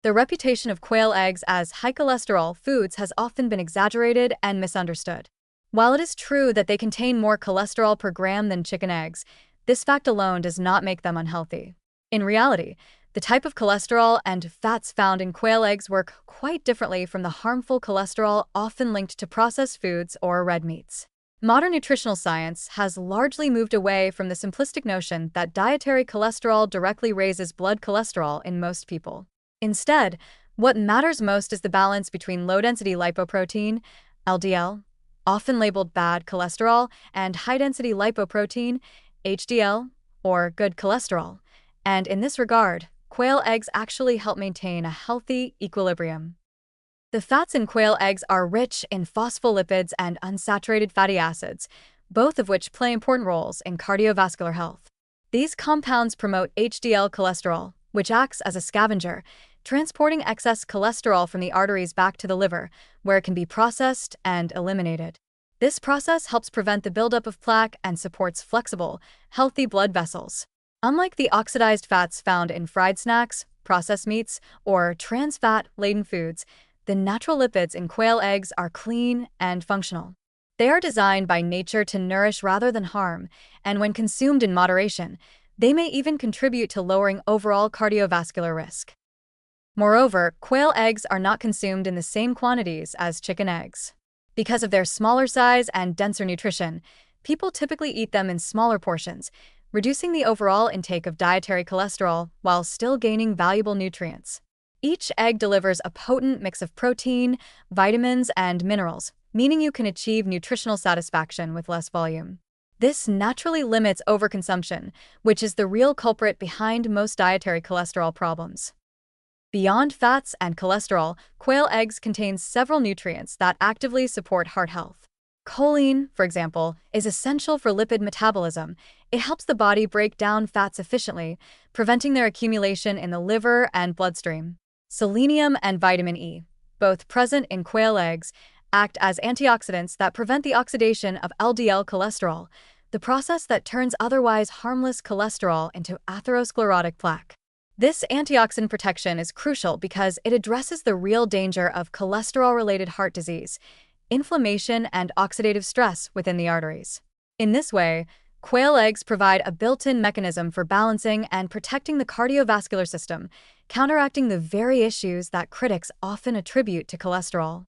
The reputation of quail eggs as high cholesterol foods has often been exaggerated and misunderstood. While it is true that they contain more cholesterol per gram than chicken eggs, this fact alone does not make them unhealthy. In reality, the type of cholesterol and fats found in quail eggs work quite differently from the harmful cholesterol often linked to processed foods or red meats. Modern nutritional science has largely moved away from the simplistic notion that dietary cholesterol directly raises blood cholesterol in most people. Instead, what matters most is the balance between low-density lipoprotein, LDL, often labeled bad cholesterol, and high-density lipoprotein, HDL, or good cholesterol. And in this regard, quail eggs actually help maintain a healthy equilibrium. The fats in quail eggs are rich in phospholipids and unsaturated fatty acids, both of which play important roles in cardiovascular health. These compounds promote HDL cholesterol, which acts as a scavenger, transporting excess cholesterol from the arteries back to the liver, where it can be processed and eliminated. This process helps prevent the buildup of plaque and supports flexible, healthy blood vessels. Unlike the oxidized fats found in fried snacks, processed meats, or trans fat-laden foods, the natural lipids in quail eggs are clean and functional. They are designed by nature to nourish rather than harm, and when consumed in moderation, they may even contribute to lowering overall cardiovascular risk. Moreover, quail eggs are not consumed in the same quantities as chicken eggs. Because of their smaller size and denser nutrition, people typically eat them in smaller portions, reducing the overall intake of dietary cholesterol while still gaining valuable nutrients. Each egg delivers a potent mix of protein, vitamins, and minerals, meaning you can achieve nutritional satisfaction with less volume. This naturally limits overconsumption, which is the real culprit behind most dietary cholesterol problems. Beyond fats and cholesterol, quail eggs contain several nutrients that actively support heart health. Choline, for example, is essential for lipid metabolism. It helps the body break down fats efficiently, preventing their accumulation in the liver and bloodstream. Selenium and vitamin E, both present in quail eggs, act as antioxidants that prevent the oxidation of LDL cholesterol, the process that turns otherwise harmless cholesterol into atherosclerotic plaque. This antioxidant protection is crucial because it addresses the real danger of cholesterol-related heart disease, inflammation, and oxidative stress within the arteries. In this way, quail eggs provide a built-in mechanism for balancing and protecting the cardiovascular system, counteracting the very issues that critics often attribute to cholesterol.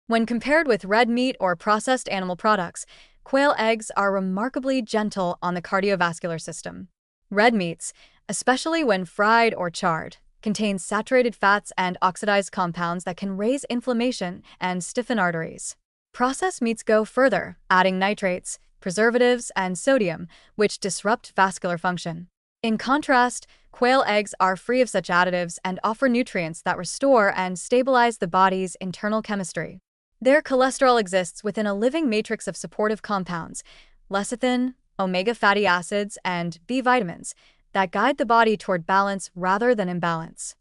When compared with red meat or processed animal products, quail eggs are remarkably gentle on the cardiovascular system. Red meats, especially when fried or charred, contain saturated fats and oxidized compounds that can raise inflammation and stiffen arteries. Processed meats go further, adding nitrates, preservatives, and sodium, which disrupt vascular function. In contrast, quail eggs are free of such additives and offer nutrients that restore and stabilize the body's internal chemistry. Their cholesterol exists within a living matrix of supportive compounds, lecithin, omega fatty acids, and B vitamins, that guide the body toward balance rather than imbalance.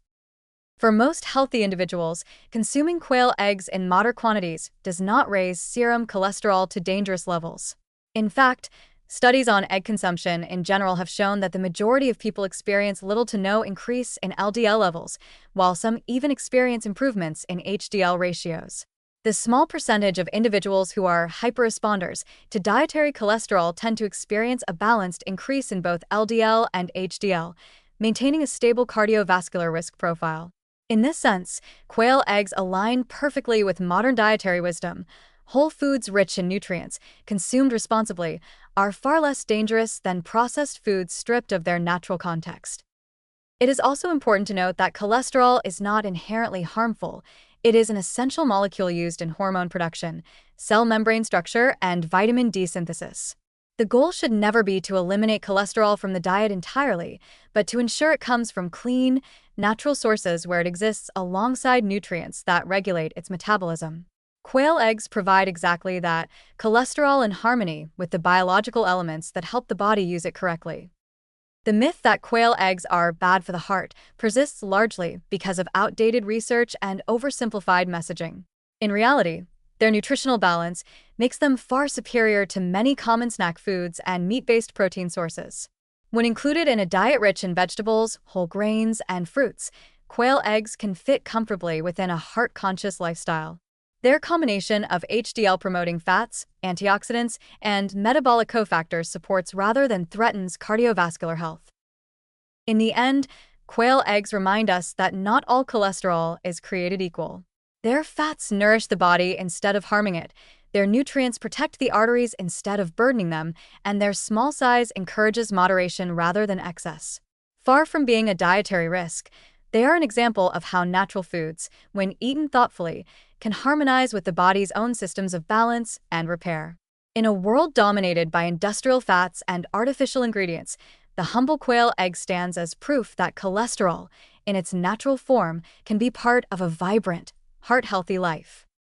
For most healthy individuals, consuming quail eggs in moderate quantities does not raise serum cholesterol to dangerous levels. In fact, studies on egg consumption in general have shown that the majority of people experience little to no increase in LDL levels, while some even experience improvements in HDL ratios. The small percentage of individuals who are hyperresponders to dietary cholesterol tend to experience a balanced increase in both LDL and HDL, maintaining a stable cardiovascular risk profile. In this sense, quail eggs align perfectly with modern dietary wisdom. Whole foods rich in nutrients, consumed responsibly, are far less dangerous than processed foods stripped of their natural context. It is also important to note that cholesterol is not inherently harmful. It is an essential molecule used in hormone production, cell membrane structure, and vitamin D synthesis. The goal should never be to eliminate cholesterol from the diet entirely, but to ensure it comes from clean, natural sources where it exists alongside nutrients that regulate its metabolism. Quail eggs provide exactly that: cholesterol in harmony with the biological elements that help the body use it correctly. The myth that quail eggs are bad for the heart persists largely because of outdated research and oversimplified messaging. In reality, their nutritional balance makes them far superior to many common snack foods and meat-based protein sources. When included in a diet rich in vegetables, whole grains, and fruits, quail eggs can fit comfortably within a heart-conscious lifestyle. Their combination of HDL-promoting fats, antioxidants, and metabolic cofactors supports rather than threatens cardiovascular health. In the end, quail eggs remind us that not all cholesterol is created equal. Their fats nourish the body instead of harming it, their nutrients protect the arteries instead of burdening them, and their small size encourages moderation rather than excess. Far from being a dietary risk, they are an example of how natural foods, when eaten thoughtfully, can harmonize with the body's own systems of balance and repair. In a world dominated by industrial fats and artificial ingredients, the humble quail egg stands as proof that cholesterol, in its natural form, can be part of a vibrant, heart-healthy life.